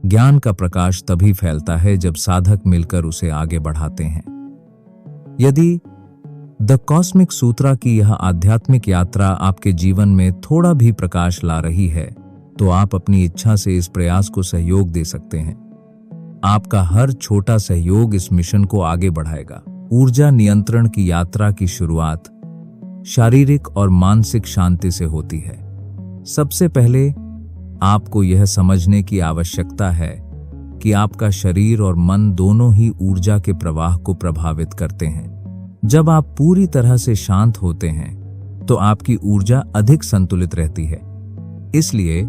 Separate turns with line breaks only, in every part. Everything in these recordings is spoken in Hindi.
ज्ञान का प्रकाश तभी फैलता है जब साधक मिलकर उसे आगे बढ़ाते हैं। यदि द कॉस्मिक सूत्रा की यह आध्यात्मिक यात्रा आपके जीवन में थोड़ा भी प्रकाश ला रही है, तो आप अपनी इच्छा से इस प्रयास को सहयोग दे सकते हैं। आपका हर छोटा सहयोग इस मिशन को आगे बढ़ाएगा। ऊर्जा नियंत्रण की यात्रा की शुरुआत शारीरिक और मानसिक शांति से होती है। सबसे पहले आपको यह समझने की आवश्यकता है कि आपका शरीर और मन दोनों ही ऊर्जा के प्रवाह को प्रभावित करते हैं। जब आप पूरी तरह से शांत होते हैं तो आपकी ऊर्जा अधिक संतुलित रहती है। इसलिए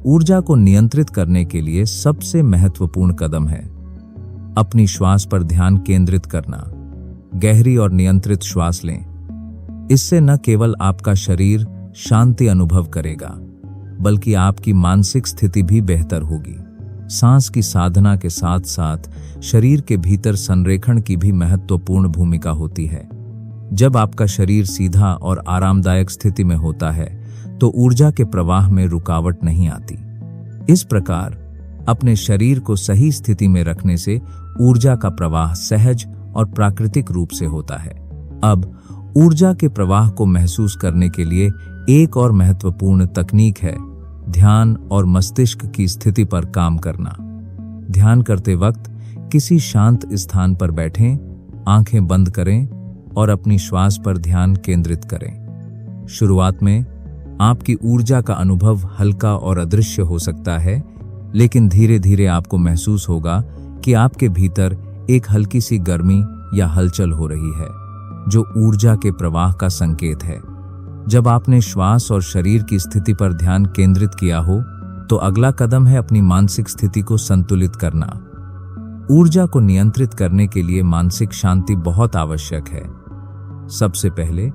ऊर्जा को नियंत्रित करने के लिए सबसे महत्वपूर्ण कदम है अपनी श्वास पर ध्यान केंद्रित करना। गहरी और नियंत्रित श्वास लें। इससे न केवल आपका शरीर शांति अनुभव करेगा, बल्कि आपकी मानसिक स्थिति भी बेहतर होगी। सांस की साधना के साथ साथ शरीर के भीतर संरेखण की भी महत्वपूर्ण भूमिका होती है। जब आपका शरीर सीधा और आरामदायक स्थिति में होता है तो ऊर्जा के प्रवाह में रुकावट नहीं आती। इस प्रकार अपने शरीर को सही स्थिति में रखने से ऊर्जा का प्रवाह सहज और प्राकृतिक रूप से होता है। अब ऊर्जा के प्रवाह को महसूस करने के लिए एक और महत्वपूर्ण तकनीक है ध्यान और मस्तिष्क की स्थिति पर काम करना। ध्यान करते वक्त किसी शांत स्थान पर बैठें, आंखें बंद करें और अपनी श्वास पर ध्यान केंद्रित करें। शुरुआत में आपकी ऊर्जा का अनुभव हल्का और अदृश्य हो सकता है, लेकिन धीरे धीरे आपको महसूस होगा कि आपके भीतर एक हल्की सी गर्मी या हलचल हो रही है, जो ऊर्जा के प्रवाह का संकेत है। जब आपने श्वास और शरीर की स्थिति पर ध्यान केंद्रित किया हो, तो अगला कदम है अपनी मानसिक स्थिति को संतुलित करना। ऊर्जा को नियंत्रित करने के लिए मानसिक शांति बहुत आवश्यक है। सबसे पहले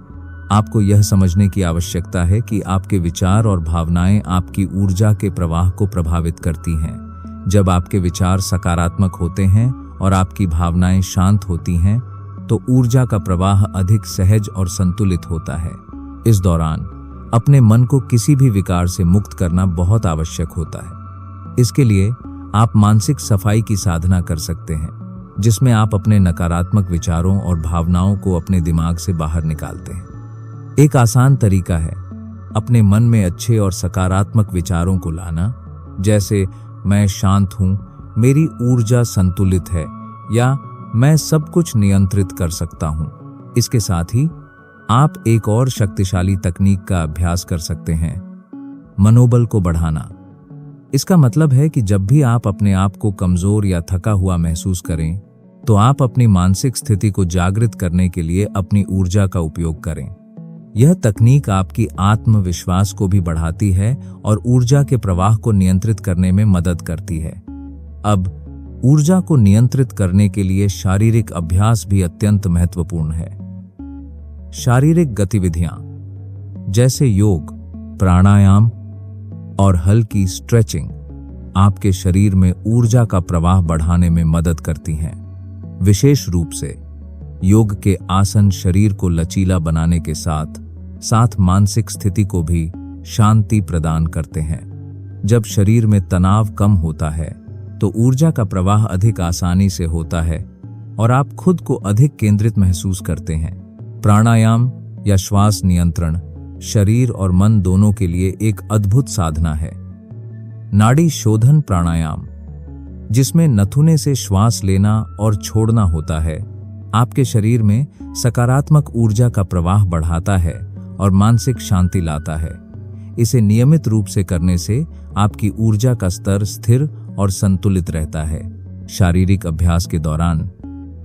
आपको यह समझने की आवश्यकता है कि आपके विचार और भावनाएं आपकी ऊर्जा के प्रवाह को प्रभावित करती हैं। जब आपके विचार सकारात्मक होते हैं और आपकी भावनाएं शांत होती हैं, तो ऊर्जा का प्रवाह अधिक सहज और संतुलित होता है। इस दौरान अपने मन को किसी भी विकार से मुक्त करना बहुत आवश्यक होता है। इसके लिए आप मानसिक सफाई की साधना कर सकते हैं, जिसमें आप अपने नकारात्मक विचारों और भावनाओं को अपने दिमाग से बाहर निकालते हैं। एक आसान तरीका है अपने मन में अच्छे और सकारात्मक विचारों को लाना, जैसे मैं शांत हूं, मेरी ऊर्जा संतुलित है, या मैं सब कुछ नियंत्रित कर सकता हूं। इसके साथ ही आप एक और शक्तिशाली तकनीक का अभ्यास कर सकते हैं, मनोबल को बढ़ाना। इसका मतलब है कि जब भी आप अपने आप को कमजोर या थका हुआ महसूस करें, तो आप अपनी मानसिक स्थिति को जागृत करने के लिए अपनी ऊर्जा का उपयोग करें। यह तकनीक आपकी आत्मविश्वास को भी बढ़ाती है और ऊर्जा के प्रवाह को नियंत्रित करने में मदद करती है। अब ऊर्जा को नियंत्रित करने के लिए शारीरिक अभ्यास भी अत्यंत महत्वपूर्ण है। शारीरिक गतिविधियां जैसे योग, प्राणायाम और हल्की स्ट्रेचिंग आपके शरीर में ऊर्जा का प्रवाह बढ़ाने में मदद करती हैं। विशेष रूप से योग के आसन शरीर को लचीला बनाने के साथ साथ मानसिक स्थिति को भी शांति प्रदान करते हैं। जब शरीर में तनाव कम होता है तो ऊर्जा का प्रवाह अधिक आसानी से होता है और आप खुद को अधिक केंद्रित महसूस करते हैं। प्राणायाम या श्वास नियंत्रण शरीर और मन दोनों के लिए एक अद्भुत साधना है। नाड़ी शोधन प्राणायाम, जिसमें नथुने से श्वास लेना और छोड़ना होता है, आपके शरीर में सकारात्मक ऊर्जा का प्रवाह बढ़ाता है और मानसिक शांति लाता है। इसे नियमित रूप से करने से आपकी ऊर्जा का स्तर स्थिर और संतुलित रहता है। शारीरिक अभ्यास के दौरान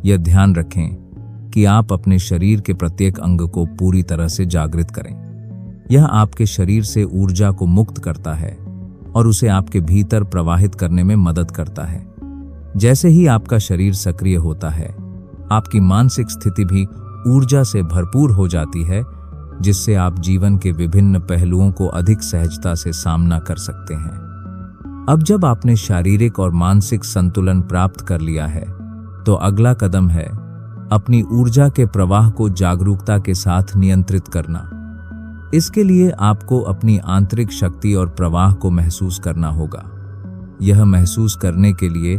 यह ध्यान रखें कि आप अपने शरीर के प्रत्येक अंग को पूरी तरह से जागृत करें। यह आपके शरीर से ऊर्जा को मुक्त करता है और उसे आपके भीतर प्रवाहित करने में मदद करता है। जैसे ही आपका शरीर सक्रिय होता है, आपकी मानसिक स्थिति भी ऊर्जा से भरपूर हो जाती है, जिससे आप जीवन के विभिन्न पहलुओं को अधिक सहजता से सामना कर सकते हैं। अब जब आपने शारीरिक और मानसिक संतुलन प्राप्त कर लिया है, तो अगला कदम है अपनी ऊर्जा के प्रवाह को जागरूकता के साथ नियंत्रित करना। इसके लिए आपको अपनी आंतरिक शक्ति और प्रवाह को महसूस करना होगा। यह महसूस करने के लिए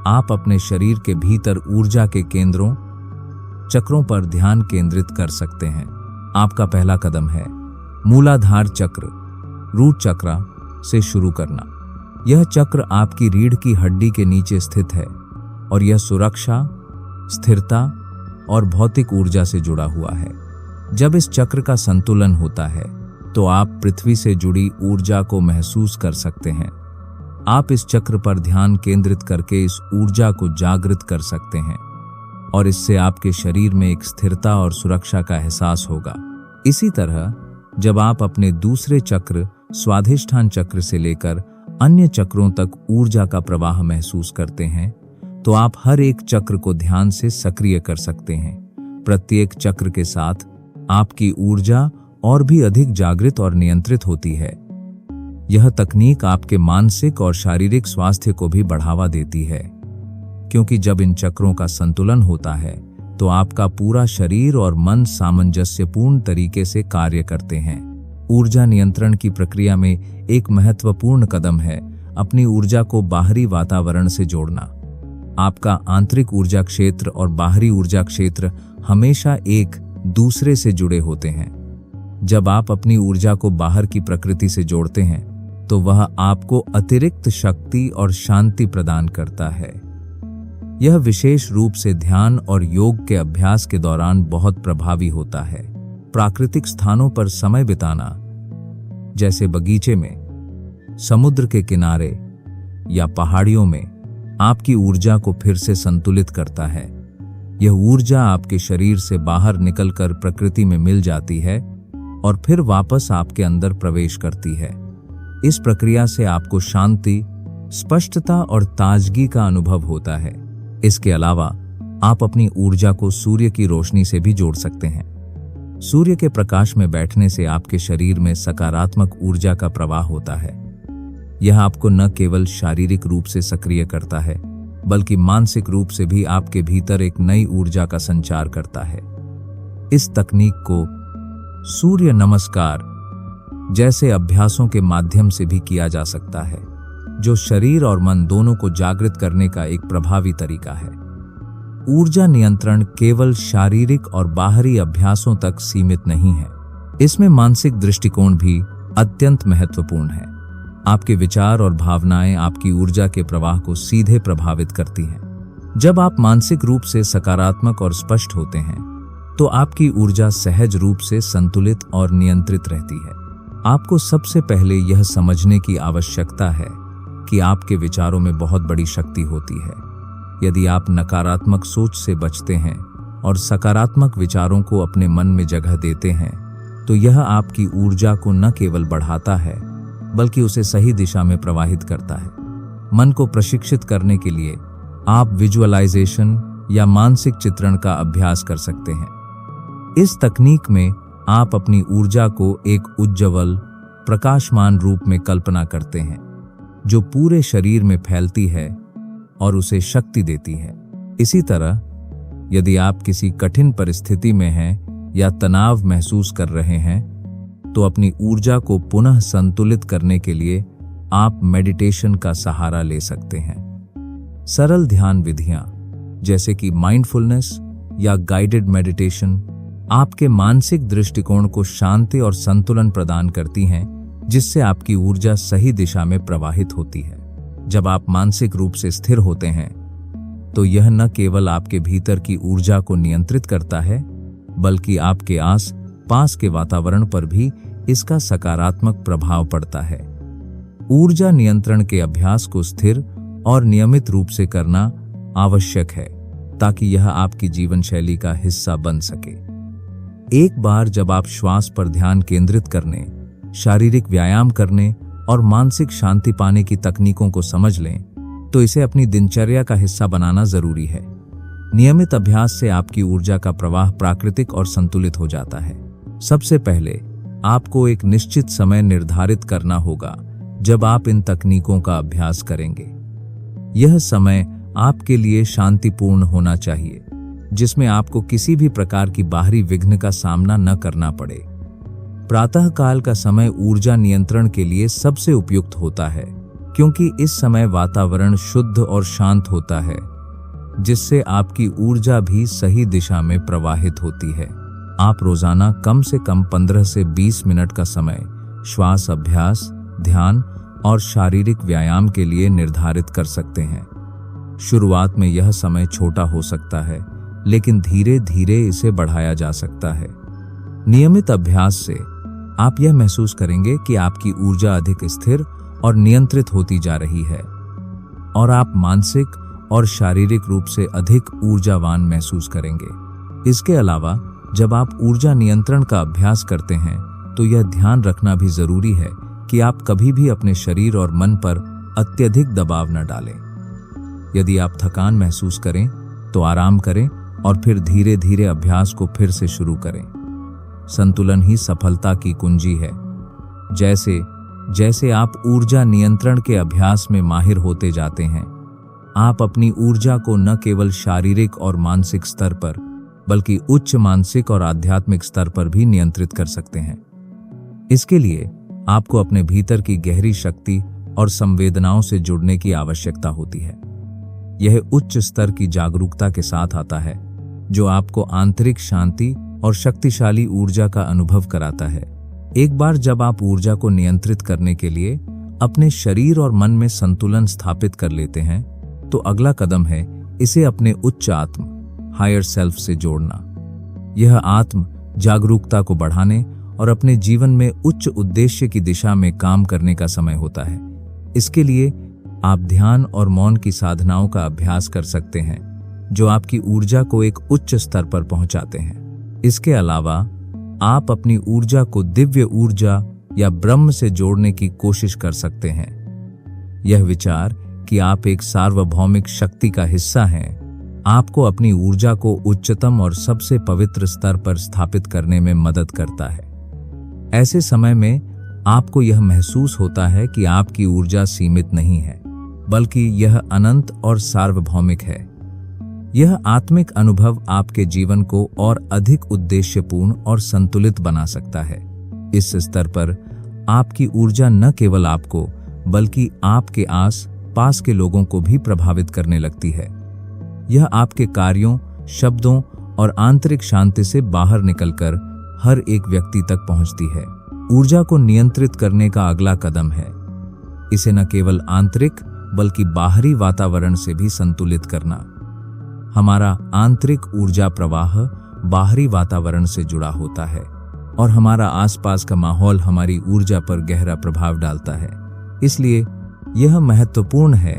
आप अपने शरीर के भीतर ऊर्जा के केंद्रों, चक्रों पर ध्यान केंद्रित कर सकते हैं। आपका पहला कदम है मूलाधार चक्र, रूट चक्र से शुरू करना। यह चक्र आपकी रीढ़ की हड्डी के नीचे स्थित है और यह सुरक्षा, स्थिरता और भौतिक ऊर्जा से जुड़ा हुआ है। जब इस चक्र का संतुलन होता है तो आप पृथ्वी से जुड़ी ऊर्जा को महसूस कर सकते हैं। आप इस चक्र पर ध्यान केंद्रित करके इस ऊर्जा को जागृत कर सकते हैं और इससे आपके शरीर में एक स्थिरता और सुरक्षा का एहसास होगा। इसी तरह जब आप अपने दूसरे चक्र, स्वाधिष्ठान चक्र से लेकर अन्य चक्रों तक ऊर्जा का प्रवाह महसूस करते हैं तो आप हर एक चक्र को ध्यान से सक्रिय कर सकते हैं। प्रत्येक चक्र के साथ आपकी ऊर्जा और भी अधिक जागृत और नियंत्रित होती है। यह तकनीक आपके मानसिक और शारीरिक स्वास्थ्य को भी बढ़ावा देती है, क्योंकि जब इन चक्रों का संतुलन होता है तो आपका पूरा शरीर और मन सामंजस्यपूर्ण तरीके से कार्य करते हैं। ऊर्जा नियंत्रण की प्रक्रिया में एक महत्वपूर्ण कदम है अपनी ऊर्जा को बाहरी वातावरण से जोड़ना। आपका आंतरिक ऊर्जा क्षेत्र और बाहरी ऊर्जा क्षेत्र हमेशा एक दूसरे से जुड़े होते हैं। जब आप अपनी ऊर्जा को बाहर की प्रकृति से जोड़ते हैं तो वह आपको अतिरिक्त शक्ति और शांति प्रदान करता है। यह विशेष रूप से ध्यान और योग के अभ्यास के दौरान बहुत प्रभावी होता है। प्राकृतिक स्थानों पर समय बिताना, जैसे बगीचे में, समुद्र के किनारे या पहाड़ियों में, आपकी ऊर्जा को फिर से संतुलित करता है। यह ऊर्जा आपके शरीर से बाहर निकलकर प्रकृति में मिल जाती है और फिर वापस आपके अंदर प्रवेश करती है। इस प्रक्रिया से आपको शांति, स्पष्टता और ताजगी का अनुभव होता है। इसके अलावा आप अपनी ऊर्जा को सूर्य की रोशनी से भी जोड़ सकते हैं। सूर्य के प्रकाश में बैठने से आपके शरीर में सकारात्मक ऊर्जा का प्रवाह होता है। यह आपको न केवल शारीरिक रूप से सक्रिय करता है, बल्कि मानसिक रूप से भी आपके भीतर एक नई ऊर्जा का संचार करता है। इस तकनीक को सूर्य नमस्कार जैसे अभ्यासों के माध्यम से भी किया जा सकता है, जो शरीर और मन दोनों को जागृत करने का एक प्रभावी तरीका है। ऊर्जा नियंत्रण केवल शारीरिक और बाहरी अभ्यासों तक सीमित नहीं है, इसमें मानसिक दृष्टिकोण भी अत्यंत महत्वपूर्ण है। आपके विचार और भावनाएं आपकी ऊर्जा के प्रवाह को सीधे प्रभावित करती हैं। जब आप मानसिक रूप से सकारात्मक और स्पष्ट होते हैं तो आपकी ऊर्जा सहज रूप से संतुलित और नियंत्रित रहती है। आपको सबसे पहले यह समझने की आवश्यकता है कि आपके विचारों में बहुत बड़ी शक्ति होती है। यदि आप नकारात्मक सोच से बचते हैं और सकारात्मक विचारों को अपने मन में जगह देते हैं तो यह आपकी ऊर्जा को न केवल बढ़ाता है, बल्कि उसे सही दिशा में प्रवाहित करता है। मन को प्रशिक्षित करने के लिए आप विजुअलाइजेशन या मानसिक चित्रण का अभ्यास कर सकते हैं। इस तकनीक में आप अपनी ऊर्जा को एक उज्ज्वल, प्रकाशमान रूप में कल्पना करते हैं, जो पूरे शरीर में फैलती है और उसे शक्ति देती है। इसी तरह यदि आप किसी कठिन परिस्थिति में हैं या तनाव महसूस कर रहे हैं तो अपनी ऊर्जा को पुनः संतुलित करने के लिए आप मेडिटेशन का सहारा ले सकते हैं। सरल ध्यान विधियां जैसे कि माइंडफुलनेस या गाइडेड मेडिटेशन आपके मानसिक दृष्टिकोण को शांति और संतुलन प्रदान करती हैं, जिससे आपकी ऊर्जा सही दिशा में प्रवाहित होती है। जब आप मानसिक रूप से स्थिर होते हैं तो यह न केवल आपके भीतर की ऊर्जा को नियंत्रित करता है, बल्कि आपके आस पास के वातावरण पर भी इसका सकारात्मक प्रभाव पड़ता है। ऊर्जा नियंत्रण के अभ्यास को स्थिर और नियमित रूप से करना आवश्यक है ताकि यह आपकी जीवन शैली का हिस्सा बन सके। एक बार जब आप श्वास पर ध्यान केंद्रित करने, शारीरिक व्यायाम करने और मानसिक शांति पाने की तकनीकों को समझ लें तो इसे अपनी दिनचर्या का हिस्सा बनाना जरूरी है। नियमित अभ्यास से आपकी ऊर्जा का प्रवाह प्राकृतिक और संतुलित हो जाता है। सबसे पहले आपको एक निश्चित समय निर्धारित करना होगा जब आप इन तकनीकों का अभ्यास करेंगे। यह समय आपके लिए शांतिपूर्ण होना चाहिए, जिसमें आपको किसी भी प्रकार की बाहरी विघ्न का सामना न करना पड़े। प्रातःकाल का समय ऊर्जा नियंत्रण के लिए सबसे उपयुक्त होता है, क्योंकि इस समय वातावरण शुद्ध और शांत होता है, जिससे आपकी ऊर्जा भी सही दिशा में प्रवाहित होती है। आप रोजाना कम से कम 15 से 20 मिनट का समय श्वास अभ्यास, ध्यान और शारीरिक व्यायाम के लिए निर्धारित कर सकते हैं। शुरुआत में यह समय छोटा हो सकता है, लेकिन धीरे धीरे इसे बढ़ाया जा सकता है। नियमित अभ्यास से आप यह महसूस करेंगे कि आपकी ऊर्जा अधिक स्थिर और नियंत्रित होती जा रही है और आप मानसिक और शारीरिक रूप से अधिक ऊर्जावान महसूस करेंगे। इसके अलावा जब आप ऊर्जा नियंत्रण का अभ्यास करते हैं तो यह ध्यान रखना भी जरूरी है कि आप कभी भी अपने शरीर और मन पर अत्यधिक दबाव न डालें। यदि आप थकान महसूस करें तो आराम करें और फिर धीरे धीरे अभ्यास को फिर से शुरू करें। संतुलन ही सफलता की कुंजी है। जैसे जैसे आप ऊर्जा नियंत्रण के अभ्यास में माहिर होते जाते हैं, आप अपनी ऊर्जा को न केवल शारीरिक और मानसिक स्तर पर बल्कि उच्च मानसिक और आध्यात्मिक स्तर पर भी नियंत्रित कर सकते हैं। इसके लिए आपको अपने भीतर की गहरी शक्ति और संवेदनाओं से जुड़ने की आवश्यकता होती है। यह उच्च स्तर की जागरूकता के साथ आता है, जो आपको आंतरिक शांति और शक्तिशाली ऊर्जा का अनुभव कराता है। एक बार जब आप ऊर्जा को नियंत्रित करने के लिए अपने शरीर और मन में संतुलन स्थापित कर लेते हैं, तो अगला कदम है इसे अपने उच्च आत्म हायर सेल्फ से जोड़ना। यह आत्म जागरूकता को बढ़ाने और अपने जीवन में उच्च उद्देश्य की दिशा में काम करने का समय होता है। इसके लिए आप ध्यान और मौन की साधनाओं का अभ्यास कर सकते हैं, जो आपकी ऊर्जा को एक उच्च स्तर पर पहुंचाते हैं। इसके अलावा आप अपनी ऊर्जा को दिव्य ऊर्जा या ब्रह्म से जोड़ने की कोशिश कर सकते हैं। यह विचार कि आप एक सार्वभौमिक शक्ति का हिस्सा हैं, आपको अपनी ऊर्जा को उच्चतम और सबसे पवित्र स्तर पर स्थापित करने में मदद करता है। ऐसे समय में आपको यह महसूस होता है कि आपकी ऊर्जा सीमित नहीं है, बल्कि यह अनंत और सार्वभौमिक है। यह आत्मिक अनुभव आपके जीवन को और अधिक उद्देश्यपूर्ण और संतुलित बना सकता है। इस स्तर पर आपकी ऊर्जा न केवल आपको बल्कि आपके आस पास के लोगों को भी प्रभावित करने लगती है। यह आपके कार्यों, शब्दों और आंतरिक शांति से बाहर निकलकर हर एक व्यक्ति तक पहुंचती है। ऊर्जा को नियंत्रित करने का अगला कदम है इसे न केवल आंतरिक बल्कि बाहरी वातावरण से भी संतुलित करना। हमारा आंतरिक ऊर्जा प्रवाह बाहरी वातावरण से जुड़ा होता है और हमारा आसपास का माहौल हमारी ऊर्जा पर गहरा प्रभाव डालता है। इसलिए यह महत्वपूर्ण है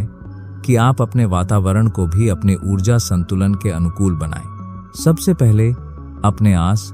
कि आप अपने वातावरण को भी अपने ऊर्जा संतुलन के अनुकूल बनाएं। सबसे पहले अपने आस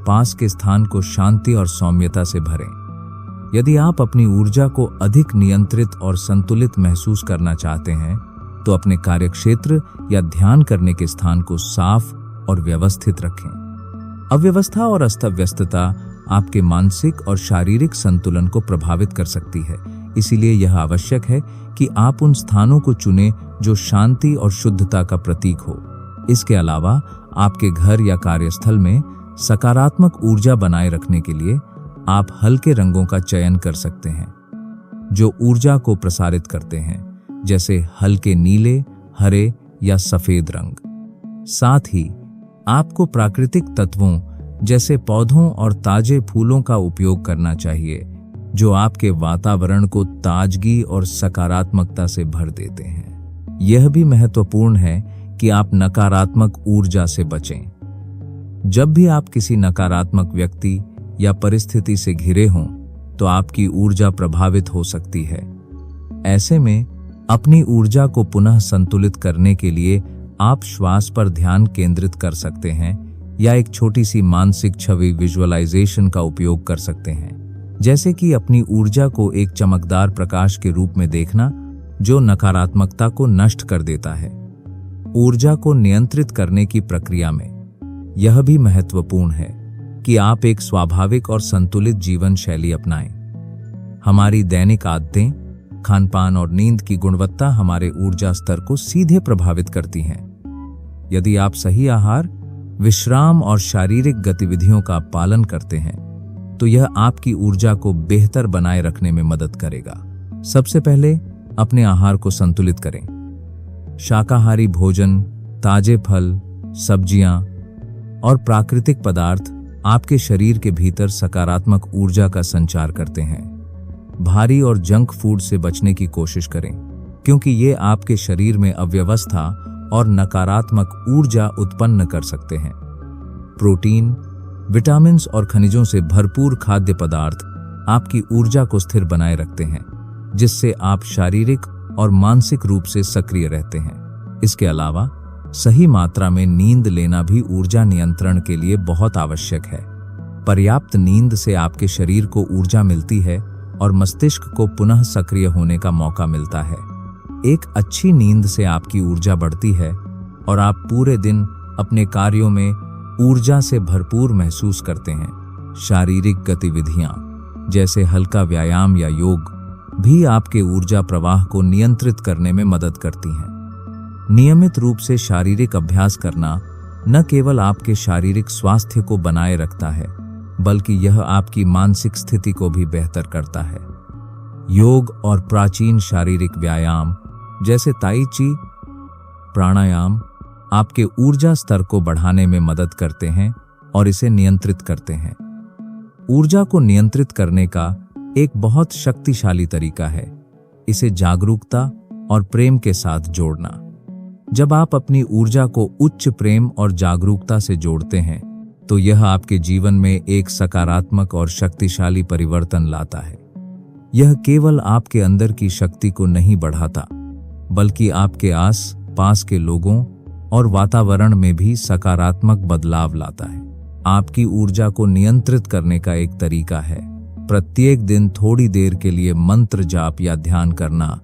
पास के स्थान को शांति और सौम्यता से भरें। यदि आप अपनी ऊर्जा को अधिक नियंत्रित और संतुलित महसूस करना चाहते हैं, तो अपने कार्यक्षेत्र या ध्यान करने के स्थान को साफ और व्यवस्थित रखें। अव्यवस्था और अस्तव्यस्तता आपके मानसिक और शारीरिक संतुलन को प्रभावित कर सकती है। इसीलिए यह आवश्यक है कि आप उन स्थानों को चुनें जो शांति और शुद्धता का प्रतीक हो। इसके अलावा आपके घर या कार्यस्थल में सकारात्मक ऊर्जा बनाए रखने के लिए आप हल्के रंगों का चयन कर सकते हैं, जो ऊर्जा को प्रसारित करते हैं, जैसे हल्के नीले, हरे या सफेद रंग। साथ ही आपको प्राकृतिक तत्वों जैसे पौधों और ताजे फूलों का उपयोग करना चाहिए, जो आपके वातावरण को ताजगी और सकारात्मकता से भर देते हैं। यह भी महत्वपूर्ण है कि आप नकारात्मक ऊर्जा से बचें। जब भी आप किसी नकारात्मक व्यक्ति या परिस्थिति से घिरे हों, तो आपकी ऊर्जा प्रभावित हो सकती है। ऐसे में अपनी ऊर्जा को पुनः संतुलित करने के लिए आप श्वास पर ध्यान केंद्रित कर सकते हैं या एक छोटी सी मानसिक छवि विजुअलाइजेशन का उपयोग कर सकते हैं, जैसे कि अपनी ऊर्जा को एक चमकदार प्रकाश के रूप में देखना जो नकारात्मकता को नष्ट कर देता है। ऊर्जा को नियंत्रित करने की प्रक्रिया में यह भी महत्वपूर्ण है कि आप एक स्वाभाविक और संतुलित जीवन शैली अपनाएं। हमारी दैनिक आदतें, खानपान और नींद की गुणवत्ता हमारे ऊर्जा स्तर को सीधे प्रभावित करती हैं। यदि आप सही आहार, विश्राम और शारीरिक गतिविधियों का पालन करते हैं, तो यह आपकी ऊर्जा को बेहतर बनाए रखने में मदद करेगा। सबसे पहले अपने आहार को संतुलित करें। शाकाहारी भोजन, ताजे फल, सब्जियां और प्राकृतिक पदार्थ आपके शरीर के भीतर सकारात्मक ऊर्जा का संचार करते हैं। भारी और जंक फूड से बचने की कोशिश करें, क्योंकि ये आपके शरीर में अव्यवस्था और नकारात्मक ऊर्जा उत्पन्न कर सकते हैं। प्रोटीन, विटामिन्स और खनिजों से भरपूर खाद्य पदार्थ आपकी ऊर्जा को स्थिर बनाए रखते हैं, जिससे आप शारीरिक और मानसिक रूप से सक्रिय रहते हैं। इसके अलावा सही मात्रा में नींद लेना भी ऊर्जा नियंत्रण के लिए बहुत आवश्यक है। पर्याप्त नींद से आपके शरीर को ऊर्जा मिलती है और मस्तिष्क को पुनः सक्रिय होने का मौका मिलता है। एक अच्छी नींद से आपकी ऊर्जा बढ़ती है और आप पूरे दिन अपने कार्यों में ऊर्जा से भरपूर महसूस करते हैं। शारीरिक गतिविधियां जैसे हल्का व्यायाम या योग भी आपके ऊर्जा प्रवाह को नियंत्रित करने में मदद करती हैं। नियमित रूप से शारीरिक अभ्यास करना न केवल आपके शारीरिक स्वास्थ्य को बनाए रखता है, बल्कि यह आपकी मानसिक स्थिति को भी बेहतर करता है। योग और प्राचीन शारीरिक व्यायाम जैसे ताई ची, प्राणायाम आपके ऊर्जा स्तर को बढ़ाने में मदद करते हैं और इसे नियंत्रित करते हैं। ऊर्जा को नियंत्रित करने का एक बहुत शक्तिशाली तरीका है इसे जागरूकता और प्रेम के साथ जोड़ना। जब आप अपनी ऊर्जा को उच्च प्रेम और जागरूकता से जोड़ते हैं, तो यह आपके जीवन में एक सकारात्मक और शक्तिशाली परिवर्तन लाता है। यह केवल आपके अंदर की शक्ति को नहीं बढ़ाता, बल्कि आपके आस पास के लोगों और वातावरण में भी सकारात्मक बदलाव लाता है। आपकी ऊर्जा को नियंत्रित करने का एक तरीका है प्रत्येक दिन थोड़ी देर के लिए मंत्र जाप या ध्यान करना,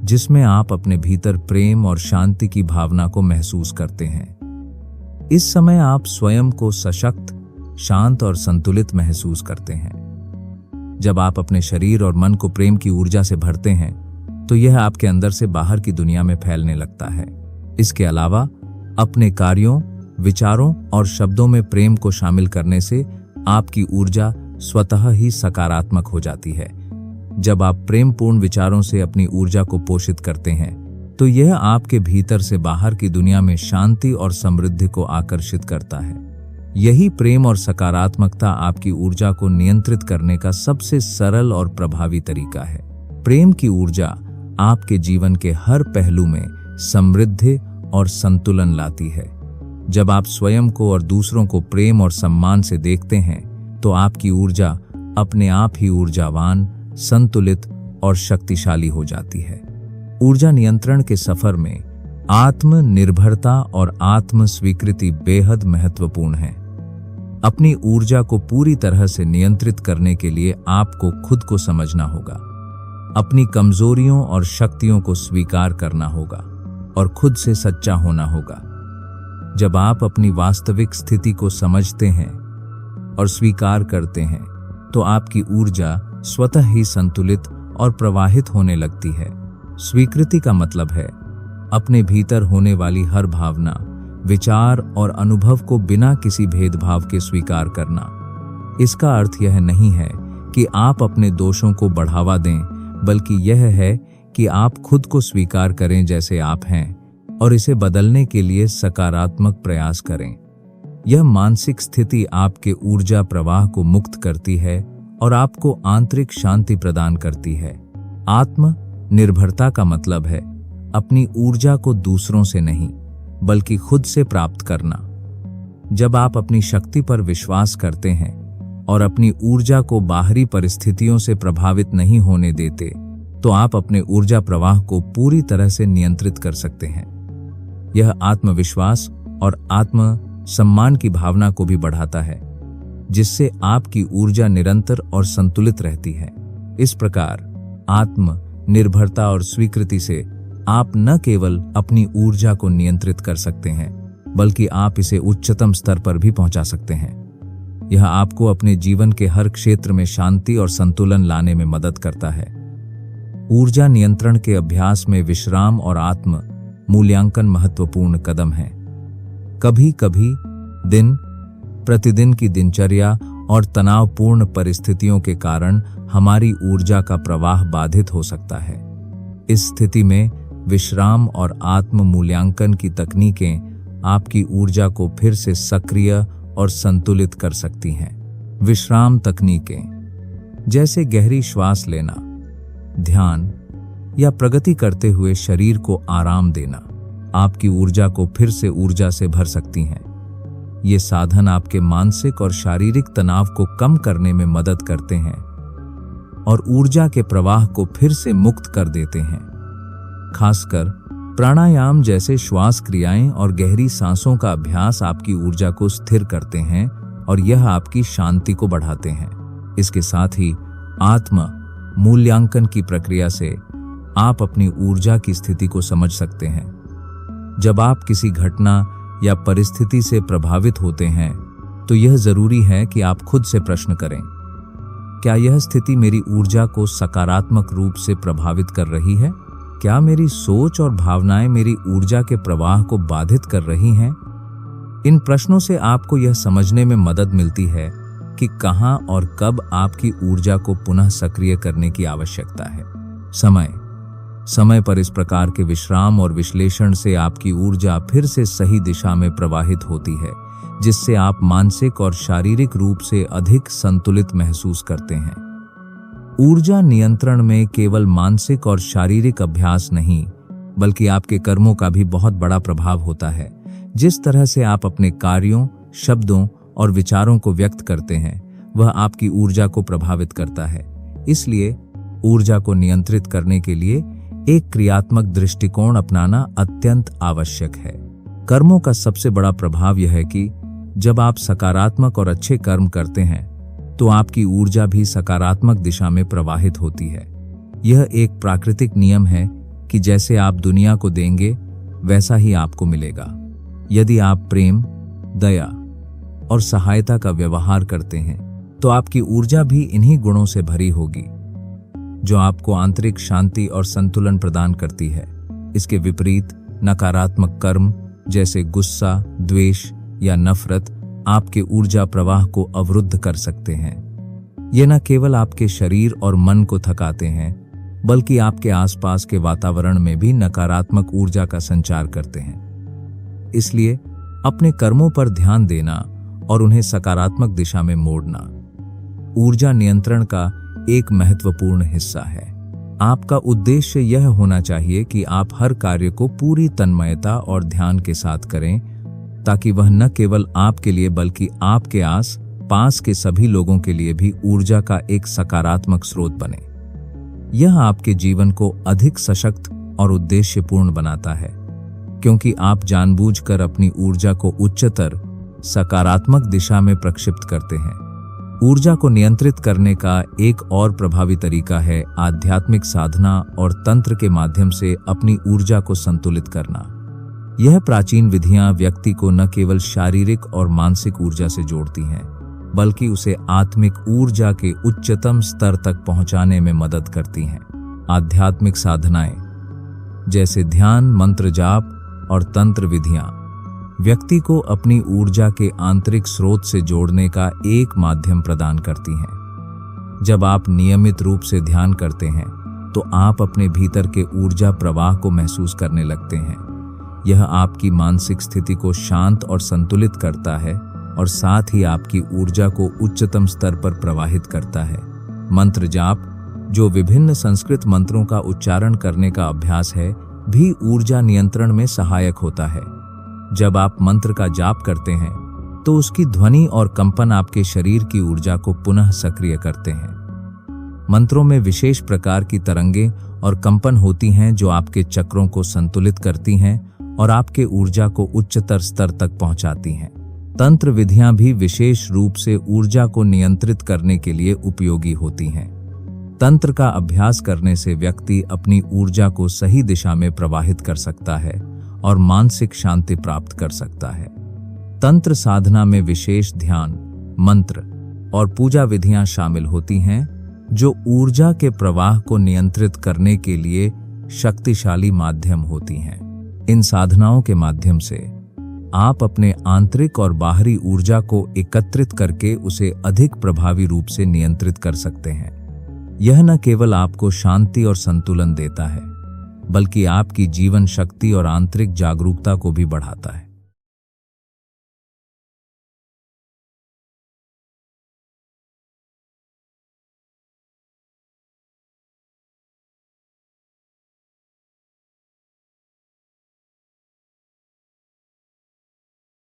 जिसमें आप अपने भीतर प्रेम और शांति की भावना को महसूस करते हैं। इस समय आप स्वयं को सशक्त, शांत और संतुलित महसूस करते हैं। जब आप अपने शरीर और मन को प्रेम की ऊर्जा से भरते हैं, तो यह आपके अंदर से बाहर की दुनिया में फैलने लगता है। इसके अलावा अपने कार्यों, विचारों और शब्दों में प्रेम को शामिल करने से आपकी ऊर्जा स्वतः ही सकारात्मक हो जाती है। जब आप प्रेमपूर्ण विचारों से अपनी ऊर्जा को पोषित करते हैं, तो यह आपके भीतर से बाहर की दुनिया में शांति और समृद्धि को आकर्षित करता है। यही प्रेम और सकारात्मकता आपकी ऊर्जा को नियंत्रित करने का सबसे सरल और प्रभावी तरीका है। प्रेम की ऊर्जा आपके जीवन के हर पहलू में समृद्धि और संतुलन लाती है। जब आप स्वयं को और दूसरों को प्रेम और सम्मान से देखते हैं, तो आपकी ऊर्जा अपने आप ही ऊर्जावान, संतुलित और शक्तिशाली हो जाती है। ऊर्जा नियंत्रण के सफर में आत्मनिर्भरता और आत्म स्वीकृति बेहद महत्वपूर्ण है। अपनी ऊर्जा को पूरी तरह से नियंत्रित करने के लिए आपको खुद को समझना होगा, अपनी कमजोरियों और शक्तियों को स्वीकार करना होगा और खुद से सच्चा होना होगा। जब आप अपनी वास्तविक स्थिति को समझते हैं और स्वीकार करते हैं, तो आपकी ऊर्जा स्वतः ही संतुलित और प्रवाहित होने लगती है। स्वीकृति का मतलब है अपने भीतर होने वाली हर भावना, विचार और अनुभव को बिना किसी भेदभाव के स्वीकार करना। इसका अर्थ यह नहीं है कि आप अपने दोषों को बढ़ावा दें, बल्कि यह है कि आप खुद को स्वीकार करें जैसे आप हैं और इसे बदलने के लिए सकारात्मक प्रयास करें। यह मानसिक स्थिति आपके ऊर्जा प्रवाह को मुक्त करती है और आपको आंतरिक शांति प्रदान करती है। आत्मनिर्भरता का मतलब है अपनी ऊर्जा को दूसरों से नहीं, बल्कि खुद से प्राप्त करना। जब आप अपनी शक्ति पर विश्वास करते हैं और अपनी ऊर्जा को बाहरी परिस्थितियों से प्रभावित नहीं होने देते, तो आप अपने ऊर्जा प्रवाह को पूरी तरह से नियंत्रित कर सकते हैं। यह आत्मविश्वास और आत्म सम्मान की भावना को भी बढ़ाता है, जिससे आपकी ऊर्जा निरंतर और संतुलित रहती है। इस प्रकार आत्मनिर्भरता और स्वीकृति से आप न केवल अपनी ऊर्जा को नियंत्रित कर सकते हैं, बल्कि आप इसे उच्चतम स्तर पर भी पहुंचा सकते हैं। यह आपको अपने जीवन के हर क्षेत्र में शांति और संतुलन लाने में मदद करता है। ऊर्जा नियंत्रण के अभ्यास में विश्राम और आत्म मूल्यांकन महत्वपूर्ण कदम हैं। कभी कभी दिन प्रतिदिन की दिनचर्या और तनावपूर्ण परिस्थितियों के कारण हमारी ऊर्जा का प्रवाह बाधित हो सकता है। इस स्थिति में विश्राम और आत्म मूल्यांकन की तकनीकें आपकी ऊर्जा को फिर से सक्रिय और संतुलित कर सकती हैं। विश्राम तकनीकें जैसे गहरी श्वास लेना, ध्यान या प्रगति करते हुए शरीर को आराम देना आपकी ऊर्जा को फिर से ऊर्जा से भर सकती हैं। ये साधन आपके मानसिक और शारीरिक तनाव को कम करने में मदद करते हैं और ऊर्जा के प्रवाह को फिर से मुक्त कर देते हैं। खासकर प्राणायाम जैसे श्वास क्रियाएं और गहरी सांसों का अभ्यास आपकी ऊर्जा को स्थिर करते हैं और यह आपकी शांति को बढ़ाते हैं। इसके साथ ही आत्म मूल्यांकन की प्रक्रिया से आप अपनी ऊर्जा की स्थिति को समझ सकते हैं। जब आप किसी घटना या परिस्थिति से प्रभावित होते हैं तो यह जरूरी है कि आप खुद से प्रश्न करें, क्या यह स्थिति मेरी ऊर्जा को सकारात्मक रूप से प्रभावित कर रही है? क्या मेरी सोच और भावनाएं मेरी ऊर्जा के प्रवाह को बाधित कर रही हैं? इन प्रश्नों से आपको यह समझने में मदद मिलती है कि कहां और कब आपकी ऊर्जा को पुनः सक्रिय करने की आवश्यकता है। समय पर इस प्रकार के विश्राम और विश्लेषण से आपकी ऊर्जा फिर से सही दिशा में प्रवाहित होती है, जिससे आप मानसिक और शारीरिक रूप से अधिक संतुलित महसूस करते हैं। ऊर्जा नियंत्रण में केवल मानसिक और शारीरिक अभ्यास नहीं, बल्कि आपके कर्मों का भी बहुत बड़ा प्रभाव होता है। जिस तरह से आप अपने कार्यों, शब्दों और विचारों को व्यक्त करते हैं, वह आपकी ऊर्जा को प्रभावित करता है। इसलिए ऊर्जा को नियंत्रित करने के लिए एक क्रियात्मक दृष्टिकोण अपनाना अत्यंत आवश्यक है। कर्मों का सबसे बड़ा प्रभाव यह है कि जब आप सकारात्मक और अच्छे कर्म करते हैं तो आपकी ऊर्जा भी सकारात्मक दिशा में प्रवाहित होती है। यह एक प्राकृतिक नियम है कि जैसे आप दुनिया को देंगे वैसा ही आपको मिलेगा। यदि आप प्रेम, दया और सहायता का व्यवहार करते हैं तो आपकी ऊर्जा भी इन्हीं गुणों से भरी होगी, जो आपको आंतरिक शांति और संतुलन प्रदान करती है। इसके विपरीत नकारात्मक कर्म जैसे गुस्सा, द्वेष या नफरत आपके ऊर्जा प्रवाह को अवरुद्ध कर सकते हैं। ये न केवल आपके शरीर और मन को थकाते हैं, बल्कि आपके आसपास के वातावरण में भी नकारात्मक ऊर्जा का संचार करते हैं। इसलिए अपने कर्मों पर ध्यान देना और उन्हें सकारात्मक दिशा में मोड़ना ऊर्जा नियंत्रण का एक महत्वपूर्ण हिस्सा है। आपका उद्देश्य यह होना चाहिए कि आप हर कार्य को पूरी तन्मयता और ध्यान के साथ करें, ताकि वह न केवल आपके लिए बल्कि आपके आस पास के सभी लोगों के लिए भी ऊर्जा का एक सकारात्मक स्रोत बने। यह आपके जीवन को अधिक सशक्त और उद्देश्यपूर्ण बनाता है, क्योंकि आप जानबूझकर अपनी ऊर्जा को उच्चतर सकारात्मक दिशा में प्रक्षिप्त करते हैं। ऊर्जा को नियंत्रित करने का एक और प्रभावी तरीका है आध्यात्मिक साधना और तंत्र के माध्यम से अपनी ऊर्जा को संतुलित करना। यह प्राचीन विधियां व्यक्ति को न केवल शारीरिक और मानसिक ऊर्जा से जोड़ती हैं, बल्कि उसे आत्मिक ऊर्जा के उच्चतम स्तर तक पहुंचाने में मदद करती हैं। आध्यात्मिक साधनाएं जैसे ध्यान, मंत्र जाप और तंत्र विधियां व्यक्ति को अपनी ऊर्जा के आंतरिक स्रोत से जोड़ने का एक माध्यम प्रदान करती हैं। जब आप नियमित रूप से ध्यान करते हैं तो आप अपने भीतर के ऊर्जा प्रवाह को महसूस करने लगते हैं। यह आपकी मानसिक स्थिति को शांत और संतुलित करता है और साथ ही आपकी ऊर्जा को उच्चतम स्तर पर प्रवाहित करता है। मंत्र जाप, जो विभिन्न संस्कृत मंत्रों का उच्चारण करने का अभ्यास है, भी ऊर्जा नियंत्रण में सहायक होता है। जब आप मंत्र का जाप करते हैं तो उसकी ध्वनि और कंपन आपके शरीर की ऊर्जा को पुनः सक्रिय करते हैं। मंत्रों में विशेष प्रकार की तरंगें और कंपन होती हैं जो आपके चक्रों को संतुलित करती हैं और आपके ऊर्जा को उच्चतर स्तर तक पहुंचाती हैं। तंत्र विधियां भी विशेष रूप से ऊर्जा को नियंत्रित करने के लिए उपयोगी होती हैं। तंत्र का अभ्यास करने से व्यक्ति अपनी ऊर्जा को सही दिशा में प्रवाहित कर सकता है और मानसिक शांति प्राप्त कर सकता है। तंत्र साधना में विशेष ध्यान, मंत्र और पूजा विधियां शामिल होती हैं, जो ऊर्जा के प्रवाह को नियंत्रित करने के लिए शक्तिशाली माध्यम होती हैं। इन साधनाओं के माध्यम से आप अपने आंतरिक और बाहरी ऊर्जा को एकत्रित करके उसे अधिक प्रभावी रूप से नियंत्रित कर सकते हैं। यह न केवल आपको शांति और संतुलन देता है, बल्कि आपकी जीवन शक्ति और आंतरिक जागरूकता को भी बढ़ाता है।